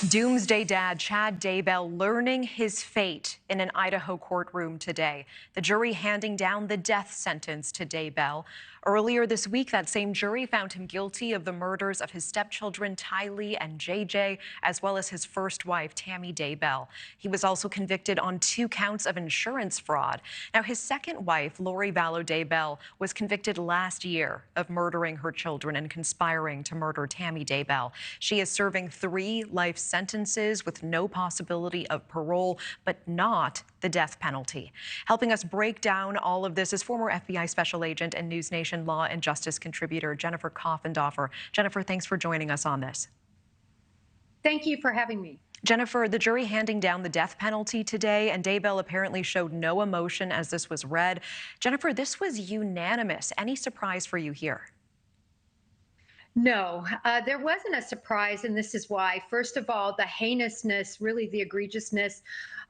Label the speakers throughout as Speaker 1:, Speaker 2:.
Speaker 1: Doomsday Dad Chad Daybell learning his fate in an Idaho courtroom today. The jury handing down the death sentence to Daybell. Earlier this week, that same jury found him guilty of the murders of his stepchildren Tylee and JJ, as well as his first wife, Tammy Daybell. He was also convicted on 2 counts of insurance fraud. Now, his second wife, Lori Vallow Daybell, was convicted last year of murdering her children and conspiring to murder Tammy Daybell. She is serving 3 life sentences with no possibility of parole, but not the death penalty. Helping us break down all of this is former FBI Special Agent and NewsNation Law and Justice contributor Jennifer Coffindaffer. Jennifer, thanks for joining us on this.
Speaker 2: Thank you for having me.
Speaker 1: Jennifer, the jury handing down the death penalty today, and Daybell apparently showed no emotion as this was read. Jennifer, this was unanimous. Any surprise for you here?
Speaker 2: No, there wasn't a surprise, and this is why. First of all, the heinousness, really the egregiousness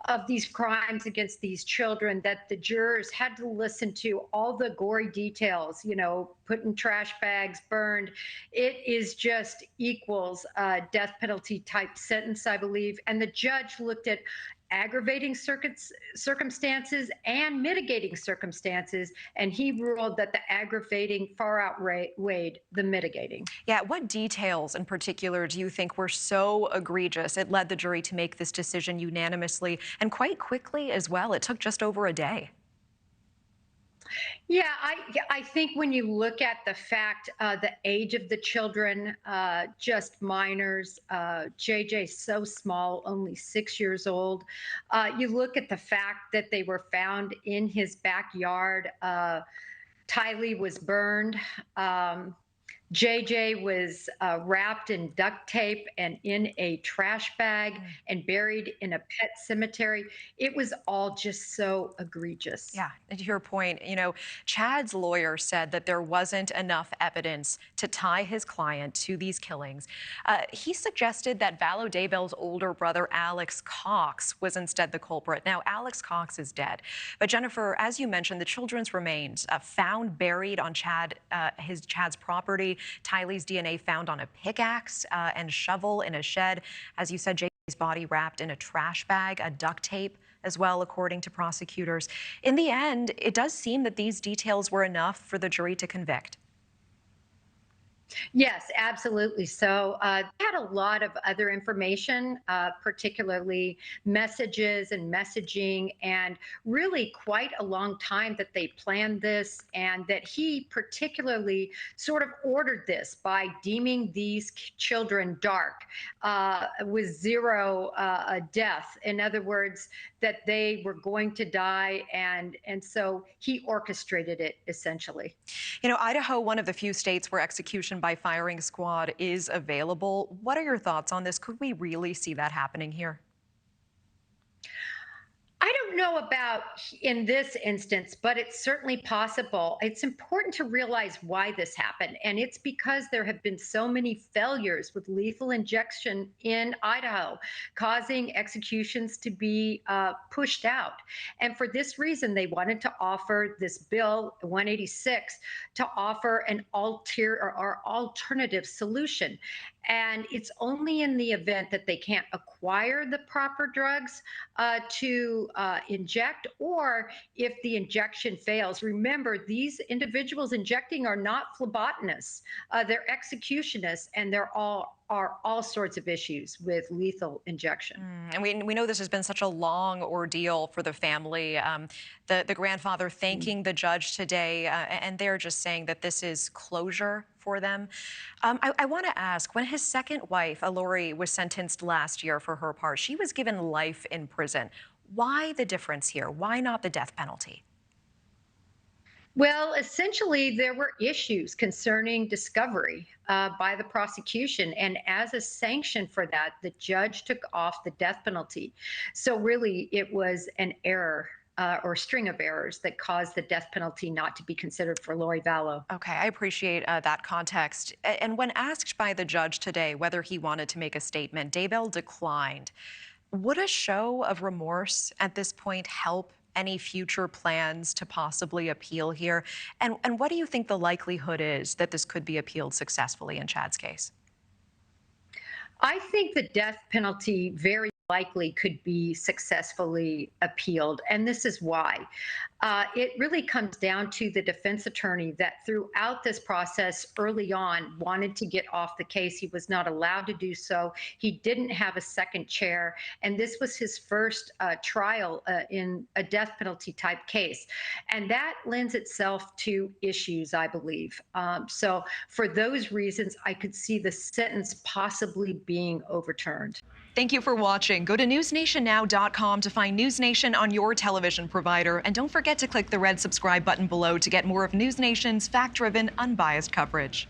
Speaker 2: of these crimes against these children, that the jurors had to listen to all the gory details, put in trash bags, burned. It is just equals a death penalty type sentence, I believe. And the judge looked at aggravating circumstances and mitigating circumstances, and he ruled that the aggravating far outweighed the mitigating.
Speaker 1: Yeah, what details in particular do you think were so egregious it led the jury to make this decision unanimously and quite quickly as well? It took just over a day.
Speaker 2: Yeah, I think when you look at the fact, the age of the children, just minors, JJ so small, only 6 years old. You look at the fact that they were found in his backyard. Tylee was burned. JJ was wrapped in duct tape and in a trash bag and buried in a pet cemetery. It was all just so egregious.
Speaker 1: Yeah, and to your point, Chad's lawyer said that there wasn't enough evidence to tie his client to these killings. He suggested that Vallow Daybell's older brother, Alex Cox, was instead the culprit. Now, Alex Cox is dead. But Jennifer, as you mentioned, the children's remains found buried on Chad's property. Tylee's DNA found on a pickaxe and shovel in a shed. As you said, JJ's body wrapped in a trash bag, a duct tape as well, according to prosecutors. In the end, it does seem that these details were enough for the jury to convict.
Speaker 2: Yes, absolutely. So they had a lot of other information, particularly messages and messaging, and really quite a long time that they planned this, and that he particularly sort of ordered this by deeming these children dark with zero death. In other words, that they were going to die, and so he orchestrated it essentially.
Speaker 1: Idaho, one of the few states where execution by firing squad is available. What are your thoughts on this? Could we really see that happening here?
Speaker 2: I don't know about in this instance, but it's certainly possible. It's important to realize why this happened. And it's because there have been so many failures with lethal injection in Idaho, causing executions to be pushed out. And for this reason, they wanted to offer this bill 186 to offer an alternative solution. And it's only in the event that they can't acquire the proper drugs to inject, or if the injection fails. Remember, these individuals injecting are not phlebotomists, they're executionists, and there are all sorts of issues with lethal injection.
Speaker 1: And we know this has been such a long ordeal for the family. The grandfather thanking the judge today, and they're just saying that this is closure for them. I want to ask, when his second wife, Lori, was sentenced last year for her part, she was given life in prison. Why the difference here? Why not the death penalty?
Speaker 2: Well, essentially, there were issues concerning discovery by the prosecution. And as a sanction for that, the judge took off the death penalty. So really, it was an error or string of errors that caused the death penalty not to be considered for Lori Vallow.
Speaker 1: Okay, I appreciate that context. And when asked by the judge today whether he wanted to make a statement, Daybell declined. Would a show of remorse at this point help any future plans to possibly appeal here? And what do you think the likelihood is that this could be appealed successfully in Chad's case?
Speaker 2: I think the death penalty very likely could be successfully appealed, and this is why. It really comes down to the defense attorney that throughout this process early on wanted to get off the case. He was not allowed to do so. He didn't have a second chair, and this was his first trial in a death penalty type case. And that lends itself to issues, I believe. So for those reasons, I could see the sentence possibly being overturned.
Speaker 1: Thank you for watching. Go to newsnationnow.com to find News Nation on your television provider. And don't forget to click the red subscribe button below to get more of News Nation's fact-driven, unbiased coverage.